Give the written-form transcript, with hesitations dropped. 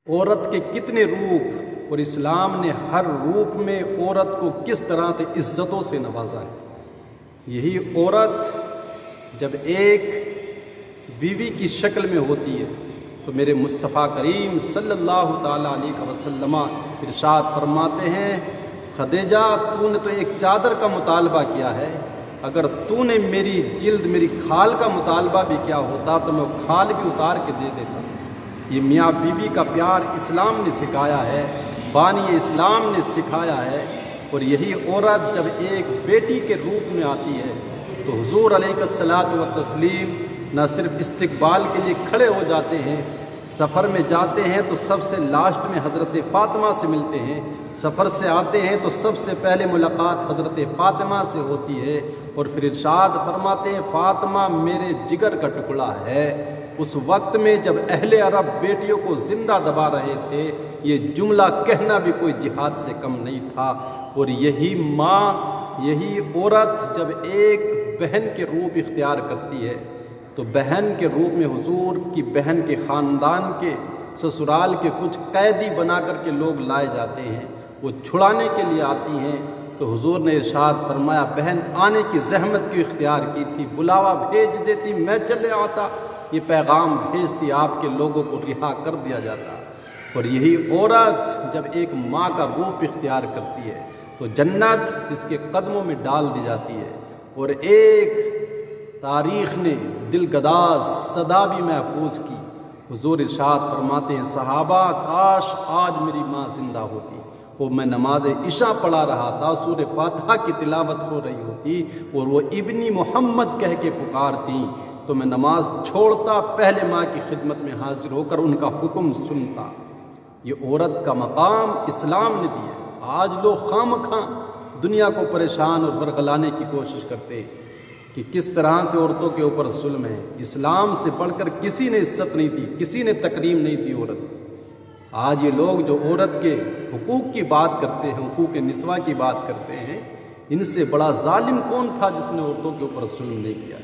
عورت کے کتنے روپ اور اسلام نے ہر روپ میں عورت کو کس طرح سے عزتوں سے نوازا ہے۔ یہی عورت جب ایک بیوی کی شکل میں ہوتی ہے تو میرے مصطفیٰ کریم صلی اللہ تعالیٰ علیہ وسلم ارشاد فرماتے ہیں، خدیجہ تو نے تو ایک چادر کا مطالبہ کیا ہے، اگر تو نے میری جلد میری کھال کا مطالبہ بھی کیا ہوتا تو میں وہ کھال بھی اتار کے دے دیتا۔ یہ میاں بیوی کا پیار اسلام نے سکھایا ہے، بانی اسلام نے سکھایا ہے۔ اور یہی عورت جب ایک بیٹی کے روپ میں آتی ہے تو حضور علیہ الصلاۃ والتسلیم نہ صرف استقبال کے لیے کھڑے ہو جاتے ہیں، سفر میں جاتے ہیں تو سب سے لاسٹ میں حضرت فاطمہ سے ملتے ہیں، سفر سے آتے ہیں تو سب سے پہلے ملاقات حضرت فاطمہ سے ہوتی ہے، اور پھر ارشاد فرماتے ہیں فاطمہ میرے جگر کا ٹکڑا ہے۔ اس وقت میں جب اہل عرب بیٹیوں کو زندہ دبا رہے تھے، یہ جملہ کہنا بھی کوئی جہاد سے کم نہیں تھا۔ اور یہی ماں، یہی عورت جب ایک بہن کے روپ اختیار کرتی ہے تو بہن کے روپ میں حضور کی بہن کے خاندان کے سسرال کے کچھ قیدی بنا کر کے لوگ لائے جاتے ہیں، وہ چھڑانے کے لیے آتی ہیں تو حضور نے ارشاد فرمایا بہن آنے کی زحمت کیوں اختیار کی تھی، بلاوا بھیج دیتی میں چلے آتا، یہ پیغام بھیجتی آپ کے لوگوں کو رہا کر دیا جاتا۔ اور یہی عورت جب ایک ماں کا روپ اختیار کرتی ہے تو جنت اس کے قدموں میں ڈال دی جاتی ہے، اور ایک تاریخ نے دل گداز صدا بھی محفوظ کی۔ حضور ارشاد فرماتے ہیں صحابہ کاش آج میری ماں زندہ ہوتی، وہ میں نماز عشاء پڑھا رہا تھا، سورہ فاتحہ کی تلاوت ہو رہی ہوتی اور وہ ابنی محمد کہہ کے پکارتی تو میں نماز چھوڑتا، پہلے ماں کی خدمت میں حاضر ہو کر ان کا حکم سنتا۔ یہ عورت کا مقام اسلام نے دیا۔ آج لوگ خواہ دنیا کو پریشان اور ورغلانے کی کوشش کرتے ہیں کہ کس طرح سے عورتوں کے اوپر ظلم ہے۔ اسلام سے بڑھ کر کسی نے عزت نہیں دی، کسی نے تکریم نہیں دی عورت۔ آج یہ لوگ جو عورت کے حقوق کی بات کرتے ہیں، حقوق نسواں کی بات کرتے ہیں، ان سے بڑا ظالم کون تھا جس نے عورتوں کے اوپر ظلم نہیں کیا؟